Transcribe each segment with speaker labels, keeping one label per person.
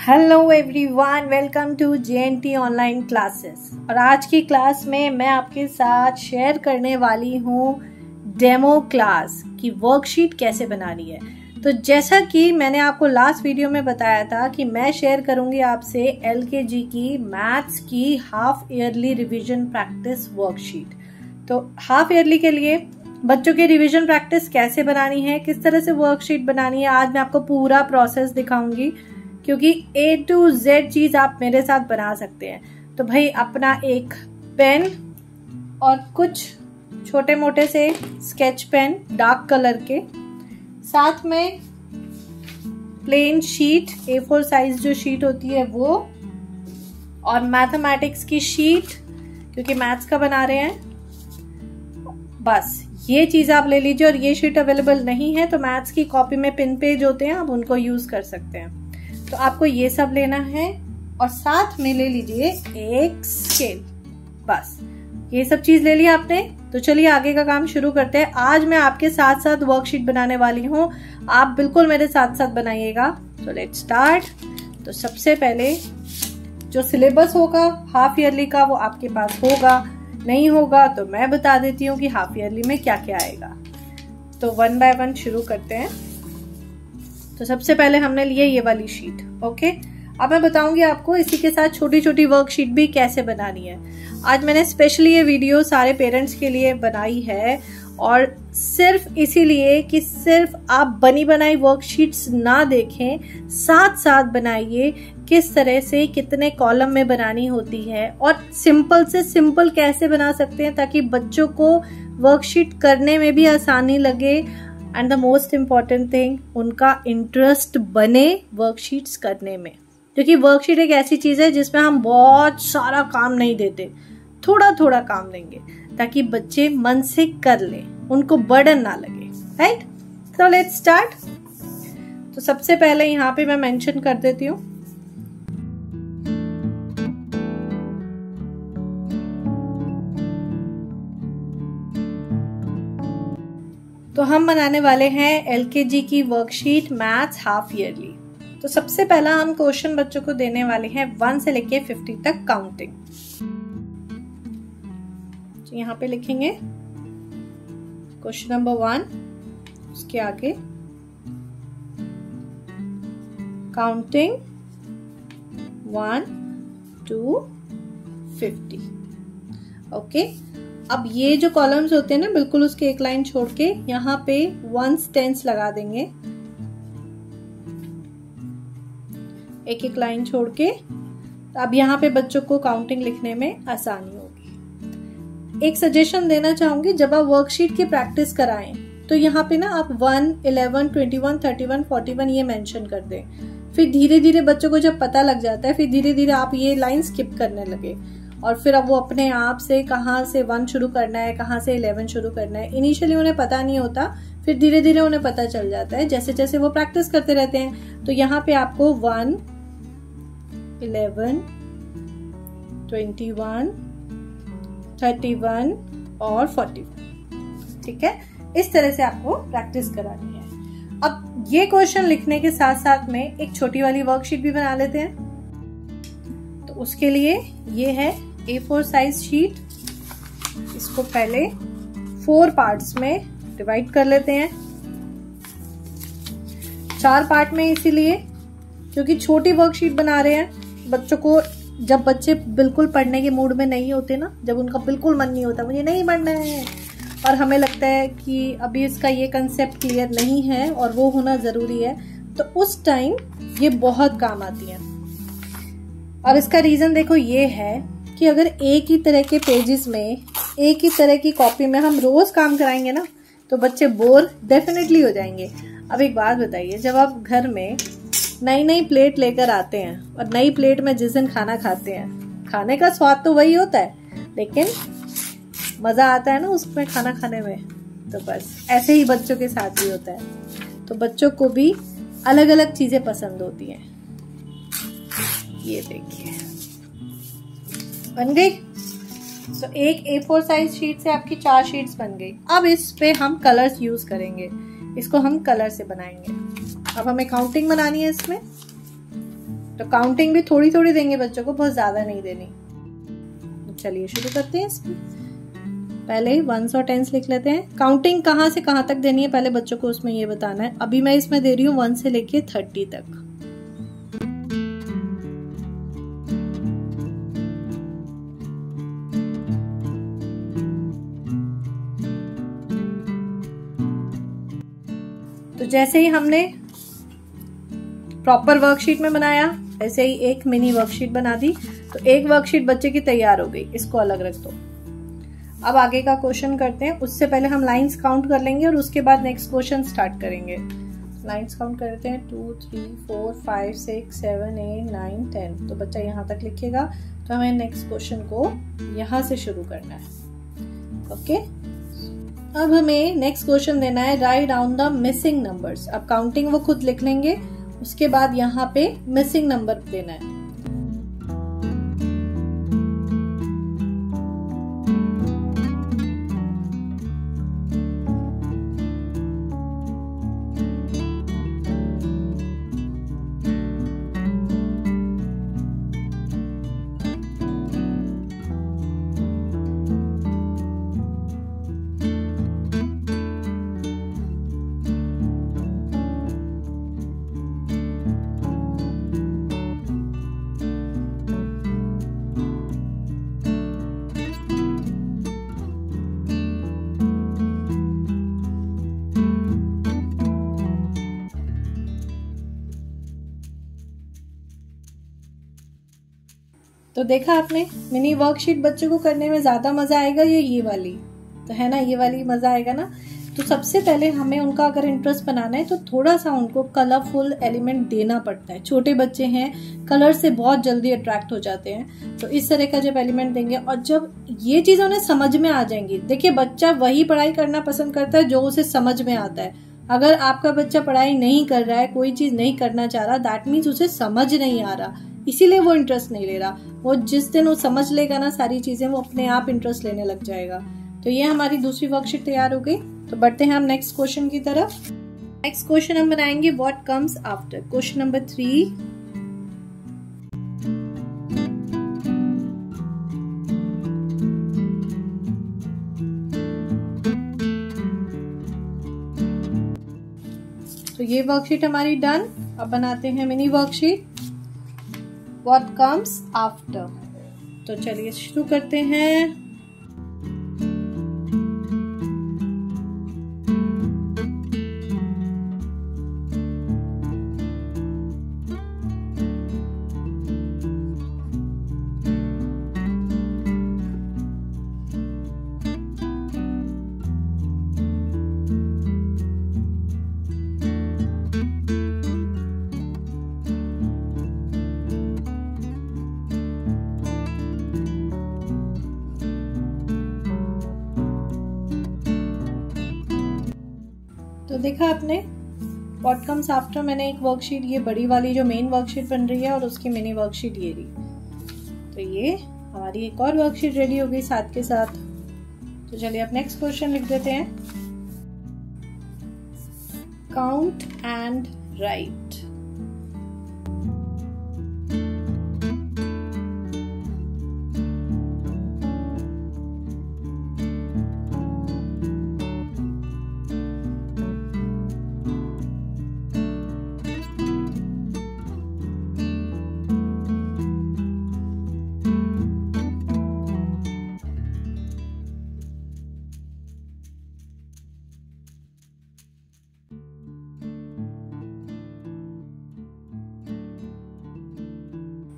Speaker 1: Hello everyone, welcome to JNT online classes. और आज की क्लास में मैं आपके साथ शेयर करने वाली हूँ डेमो क्लास की वर्कशीट कैसे बनानी है। तो जैसा कि मैंने आपको लास्ट वीडियो में बताया था कि मैं शेयर करूंगी आपसे LKG की मैथ्स की half yearly revision practice worksheet. तो हाफ ईयरली के लिए बच्चों के रिवीजन प्रैक्टिस कैसे बनानी है, किस तरह से वर्कशीट बनानी है, आज मैं आपको पूरा प्रोसेस दिखाऊंगी, क्योंकि A to Z चीज आप मेरे साथ बना सकते हैं। तो भाई अपना एक पेन और कुछ छोटे मोटे से स्केच पेन डार्क कलर के, साथ में प्लेन शीट A4 साइज जो शीट होती है वो, और मैथमेटिक्स की शीट क्योंकि मैथ्स का बना रहे हैं। बस ये चीज आप ले लीजिए। और ये शीट अवेलेबल नहीं है तो मैथ्स की कॉपी में पिन पेज होते हैं, आप उनको यूज कर सकते हैं। तो आपको ये सब लेना है और साथ में ले लीजिए एक स्केल। बस ये सब चीज ले लिया आपने। तो चलिए आगे का काम शुरू करते हैं। आज मैं आपके साथ साथ वर्कशीट बनाने वाली हूँ, आप बिल्कुल मेरे साथ साथ बनाइएगा। तो लेट्स स्टार्ट। तो सबसे पहले जो सिलेबस होगा हाफ ईयरली का वो आपके पास होगा, नहीं होगा तो मैं बता देती हूँ कि हाफ ईयरली में क्या क्या आएगा। तो 1 बाय 1 शुरू करते हैं। तो सबसे पहले हमने लिए ये वाली शीट। ओके, अब मैं बताऊंगी आपको इसी के साथ छोटी छोटी वर्कशीट भी कैसे बनानी है। आज मैंने स्पेशली ये वीडियो सारे पेरेंट्स के लिए बनाई है, और सिर्फ इसीलिए कि सिर्फ आप बनी बनाई वर्कशीट्स ना देखें, साथ साथ बनाइए किस तरह से कितने कॉलम में बनानी होती है और सिंपल से सिंपल कैसे बना सकते हैं ताकि बच्चों को वर्कशीट करने में भी आसानी लगे। And the most important thing, उनका इंटरेस्ट बने वर्कशीट्स करने में, क्योंकि वर्कशीट एक ऐसी चीज है जिसमें हम बहुत सारा काम नहीं देते, थोड़ा थोड़ा काम देंगे ताकि बच्चे मन से कर लें, उनको बर्डन ना लगे। Right, so let's start. तो सबसे पहले यहाँ पे मैं मेंशन कर देती हूँ तो हम बनाने वाले हैं LKG की वर्कशीट मैथ्स हाफ ईयरली। तो सबसे पहला हम क्वेश्चन बच्चों को देने वाले हैं 1 से लेके 50 तक काउंटिंग। तो यहाँ पे लिखेंगे क्वेश्चन नंबर 1, उसके आगे काउंटिंग 1 to 50। ओके, अब ये जो कॉलम्स होते हैं ना, बिल्कुल उसके एक लाइन छोड़ के यहाँ पे 1s 10s लगा देंगे, एक एक लाइन छोड़ के। अब यहाँ पे बच्चों को काउंटिंग लिखने में आसानी होगी। एक सजेशन देना चाहूंगी, जब आप वर्कशीट की प्रैक्टिस कराएं तो यहाँ पे ना आप 1, 11, 21, 31, 41 ये मेंशन कर दें। फिर धीरे धीरे बच्चों को जब पता लग जाता है, फिर धीरे धीरे आप ये लाइन स्किप करने लगे, और फिर अब वो अपने आप से कहाँ से 1 शुरू करना है, कहाँ से 11 शुरू करना है। इनिशियली उन्हें पता नहीं होता, फिर धीरे धीरे उन्हें पता चल जाता है जैसे जैसे वो प्रैक्टिस करते रहते हैं। तो यहाँ पे आपको 1, 11, 21, 31 और 41, ठीक है, इस तरह से आपको प्रैक्टिस करानी है। अब ये क्वेश्चन लिखने के साथ साथ में एक छोटी वाली वर्कशीट भी बना लेते हैं। तो उसके लिए ये है A4 साइज शीट। इसको पहले 4 पार्ट्स में डिवाइड कर लेते हैं। 4 पार्ट में इसीलिए क्योंकि छोटी वर्कशीट बना रहे हैं बच्चों को। जब बच्चे बिल्कुल पढ़ने के मूड में नहीं होते ना, जब उनका बिल्कुल मन नहीं होता, मुझे नहीं पढ़ना है, और हमें लगता है कि अभी इसका ये कंसेप्ट क्लियर नहीं है और वो होना जरूरी है, तो उस टाइम ये बहुत काम आती है। और इसका रीजन देखो ये है कि अगर एक ही तरह के पेजेस में, एक ही तरह की कॉपी में हम रोज काम कराएंगे ना, तो बच्चे बोर डेफिनेटली हो जाएंगे। अब एक बात बताइए, जब आप घर में नई नई प्लेट लेकर आते हैं और नई प्लेट में जिस दिन खाना खाते हैं, खाने का स्वाद तो वही होता है, लेकिन मजा आता है ना उसमें खाना खाने में। तो बस ऐसे ही बच्चों के साथ भी होता है। तो बच्चों को भी अलग अलग चीजें पसंद होती हैं। ये देखिए बन गई। तो एक A4 साइज शीट से आपकी 4 शीट्स बन गई। अब इस पे हम कलर्स यूज करेंगे, इसको हम कलर से बनाएंगे। अब हमें काउंटिंग बनानी है इसमें। तो काउंटिंग भी थोड़ी थोड़ी देंगे बच्चों को, बहुत ज्यादा नहीं देनी। चलिए शुरू करते हैं इसमें। पहले 1s और 10s लिख लेते हैं। काउंटिंग कहाँ से कहाँ तक देनी है पहले बच्चों को उसमें ये बताना है। अभी मैं इसमें दे रही हूँ 1 से लेके 30 तक। तो जैसे ही हमने प्रॉपर वर्कशीट में बनाया, ऐसे ही एक मिनी वर्कशीट बना दी। तो एक वर्कशीट बच्चे की तैयार हो गई, इसको अलग रख दो। अब आगे का क्वेश्चन करते हैं। उससे पहले हम लाइंस काउंट कर लेंगे और उसके बाद नेक्स्ट क्वेश्चन स्टार्ट करेंगे। लाइंस काउंट करते हैं 2 3 4 5 6 7 8 9 10। तो बच्चा यहाँ तक लिखेगा। तो हमें नेक्स्ट क्वेश्चन को यहाँ से शुरू करना है। ओके, अब हमें नेक्स्ट क्वेश्चन देना है write down the missing numbers. अब काउंटिंग वो खुद लिख लेंगे, उसके बाद यहाँ पे मिसिंग नंबर देना है। तो देखा आपने, मिनी वर्कशीट बच्चों को करने में ज्यादा मजा आएगा ये वाली, तो है ना, ये वाली मजा आएगा ना। तो सबसे पहले हमें उनका अगर इंटरेस्ट बनाना है तो थोड़ा सा उनको कलरफुल एलिमेंट देना पड़ता है। छोटे बच्चे हैं, कलर से बहुत जल्दी अट्रैक्ट हो जाते हैं। तो इस तरह का जब एलिमेंट देंगे और जब ये चीज उन्हें समझ में आ जाएंगी, देखिए बच्चा वही पढ़ाई करना पसंद करता है जो उसे समझ में आता है। अगर आपका बच्चा पढ़ाई नहीं कर रहा है, कोई चीज नहीं करना चाह रहा, दैट मीन्स उसे समझ नहीं आ रहा, इसीलिए वो इंटरेस्ट नहीं ले रहा। वो जिस दिन वो समझ लेगा ना सारी चीजें, वो अपने आप इंटरेस्ट लेने लग जाएगा। तो ये हमारी दूसरी वर्कशीट तैयार हो गई। तो बढ़ते हैं हम नेक्स्ट क्वेश्चन की तरफ। नेक्स्ट क्वेश्चन हम बनाएंगे what comes after. Question number 3। तो ये वर्कशीट हमारी डन। अब बनाते हैं mini worksheet what comes after. तो चलिए शुरू करते हैं। तो देखा आपने, व्हाट कम्स आफ्टर मैंने एक वर्कशीट, ये बड़ी वाली जो मेन वर्कशीट बन रही है, और उसकी मिनी वर्कशीट ये रही। तो ये हमारी एक और वर्कशीट रेडी हो गई साथ के साथ। तो चलिए अब नेक्स्ट क्वेश्चन लिख देते हैं। Count and right.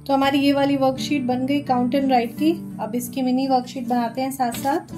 Speaker 1: तो हमारी ये वाली वर्कशीट बन गई काउंट एंड राइट की। अब इसकी मिनी वर्कशीट बनाते हैं साथ साथ।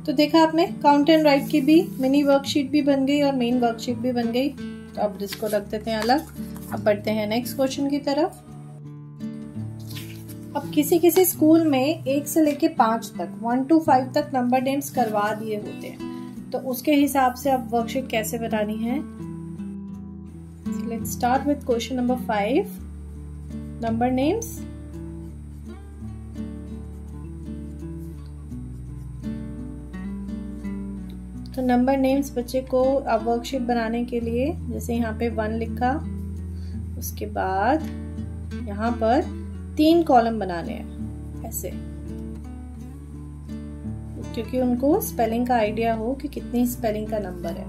Speaker 1: तो देखा आपने, काउंट एंड राइट की भी मिनी वर्कशीट भी बन गई और मेन वर्कशीट भी बन गई। तो अब इसको रख देते हैं अलग। अब बढ़ते हैं नेक्स्ट क्वेश्चन की तरफ। अब किसी किसी स्कूल में 1 से लेके 5 तक 1 to 5 तक नंबर नेम्स करवा दिए होते हैं, तो उसके हिसाब से अब वर्कशीट कैसे बनानी है। Let's start with question number 5, number names. तो नंबर नेम्स बच्चे को अब वर्कशीट बनाने के लिए, जैसे यहाँ पे 1 लिखा, उसके बाद यहाँ पर 3 कॉलम बनाने हैं ऐसे, क्योंकि उनको स्पेलिंग का आइडिया हो कि कितनी स्पेलिंग का नंबर है।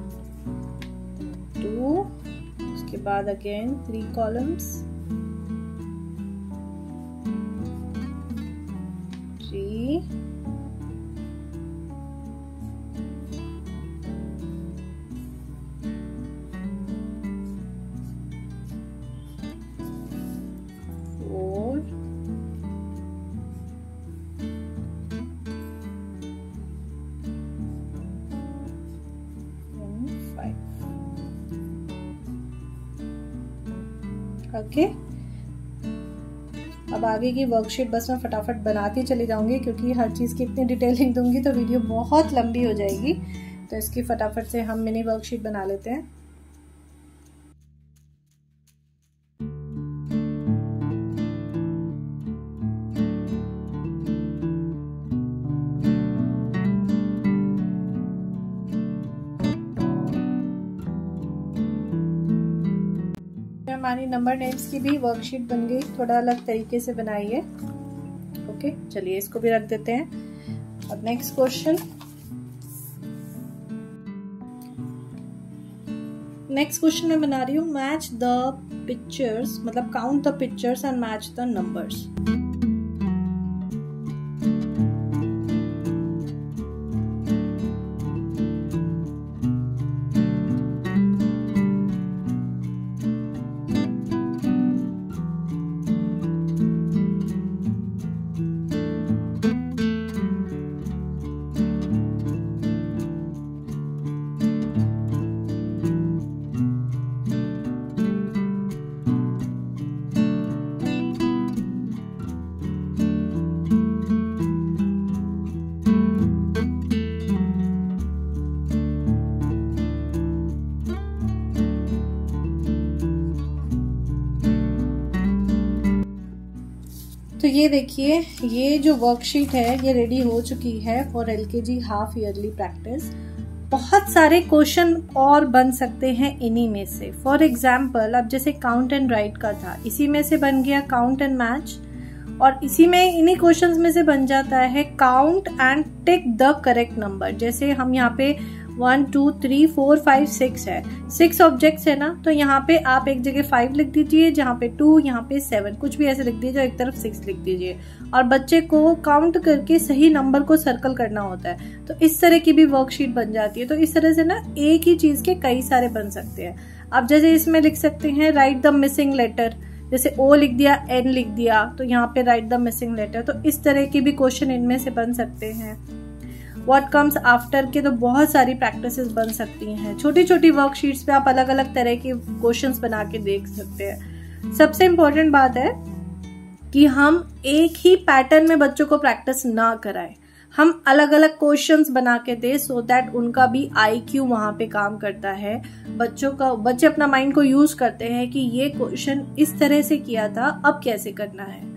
Speaker 1: 2, उसके बाद अगेन 3 कॉलम्स, 3, 4, 5। ओके, अब आगे की वर्कशीट बस मैं फटाफट बनाती चली जाऊंगी, क्योंकि हर चीज की इतनी डिटेलिंग दूंगी तो वीडियो बहुत लंबी हो जाएगी। तो इसकी फटाफट से हम मिनी वर्कशीट बना लेते हैं। हमारी नंबर नेम्स की भी वर्कशीट बन गई, थोड़ा अलग तरीके से बनाई है। ओके, चलिए इसको भी रख देते हैं। अब नेक्स्ट क्वेश्चन। नेक्स्ट क्वेश्चन मैं बना रही हूँ मैच द पिक्चर्स, मतलब count the pictures and match the numbers. तो ये देखिए, ये जो वर्कशीट है ये रेडी हो चुकी है for LKG half yearly practice. बहुत सारे क्वेश्चन और बन सकते हैं इन्हीं में से। फॉर एग्जाम्पल, अब जैसे काउंट एंड राइट का था, इसी में से बन गया काउंट एंड मैच, और इसी में इन्हीं क्वेश्चंस में से बन जाता है count and tick the correct number. जैसे हम यहाँ पे 1 2 3 4 5 6 है, 6 ऑब्जेक्ट्स है ना, तो यहाँ पे आप एक जगह 5 लिख दीजिए, जहाँ पे 2, यहाँ पे 7, कुछ भी ऐसे लिख दीजिए, एक तरफ 6 लिख दीजिए, और बच्चे को काउंट करके सही नंबर को सर्कल करना होता है। तो इस तरह की भी वर्कशीट बन जाती है। तो इस तरह से ना एक ही चीज के कई सारे बन सकते हैं। अब जैसे इसमें लिख सकते हैं राइट द मिसिंग लेटर, जैसे ओ लिख दिया, एन लिख दिया, तो यहाँ पे राइट द मिसिंग लेटर। तो इस तरह के भी क्वेश्चन इनमें से बन सकते हैं। व्हाट कम्स आफ्टर के तो बहुत सारी प्रैक्टिसेस बन सकती हैं। छोटी छोटी वर्कशीट्स पे आप अलग अलग तरह के क्वेश्चंस बना के देख सकते हैं। सबसे इम्पोर्टेंट बात है कि हम एक ही पैटर्न में बच्चों को प्रैक्टिस ना कराएं, हम अलग अलग क्वेश्चंस बना के दे, सो दैट उनका भी IQ वहां पे काम करता है। बच्चे अपना माइंड को यूज करते हैं कि ये क्वेश्चन इस तरह से किया था, अब कैसे करना है।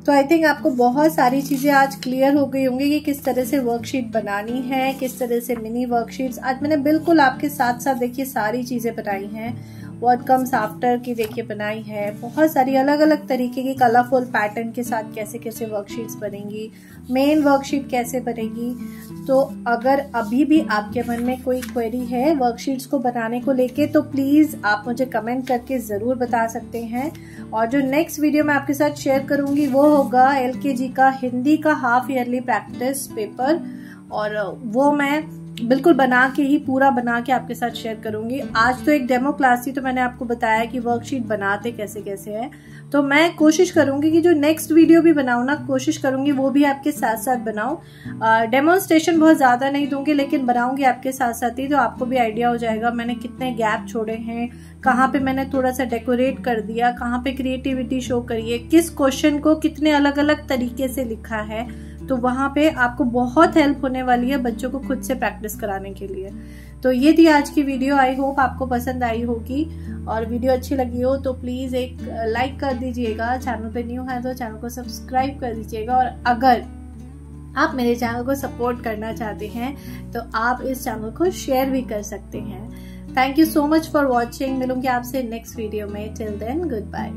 Speaker 1: तो आई थिंक आपको बहुत सारी चीजें आज क्लियर हो गई होंगी कि किस तरह से वर्कशीट बनानी है, किस तरह से मिनी वर्कशीट्स। आज मैंने बिल्कुल आपके साथ साथ देखिए सारी चीजें बनाई हैं। व्हाट कम्स आफ्टर की देखिए बनाई है, बहुत सारी अलग अलग तरीके की कलरफुल पैटर्न के साथ कैसे कैसे वर्कशीट्स बनेंगी, मेन वर्कशीट कैसे बनेगी। तो अगर अभी भी आपके मन में कोई क्वेरी है वर्कशीट्स को बनाने को लेके, तो प्लीज आप मुझे कमेंट करके जरूर बता सकते हैं। और जो नेक्स्ट वीडियो मैं आपके साथ शेयर करूंगी वो होगा LKG का हिंदी का हाफ ईयरली प्रैक्टिस पेपर, और वो मैं बिल्कुल बना के ही, पूरा बना के आपके साथ शेयर करूंगी। आज तो एक डेमो क्लास थी, तो मैंने आपको बताया कि वर्कशीट बनाते कैसे कैसे है। तो मैं कोशिश करूंगी कि जो नेक्स्ट वीडियो भी बनाऊं ना, कोशिश करूंगी वो भी आपके साथ साथ बनाऊं। डेमोन्स्ट्रेशन बहुत ज्यादा नहीं दूंगी, लेकिन बनाऊंगी आपके साथ साथ ही, तो आपको भी आइडिया हो जाएगा मैंने कितने गैप छोड़े हैं, कहाँ पे मैंने थोड़ा सा डेकोरेट कर दिया, कहाँ पे क्रिएटिविटी शो करी है, किस क्वेश्चन को कितने अलग अलग तरीके से लिखा है। तो वहां पे आपको बहुत हेल्प होने वाली है बच्चों को खुद से प्रैक्टिस कराने के लिए। तो ये थी आज की वीडियो। आई होप आपको पसंद आई होगी, और वीडियो अच्छी लगी हो तो प्लीज एक लाइक कर दीजिएगा। चैनल पे न्यू है तो चैनल को सब्सक्राइब कर दीजिएगा, और अगर आप मेरे चैनल को सपोर्ट करना चाहते हैं तो आप इस चैनल को शेयर भी कर सकते हैं। Thank you so much for watching. मिलूंगी आपसे नेक्स्ट वीडियो में। Till then, good bye.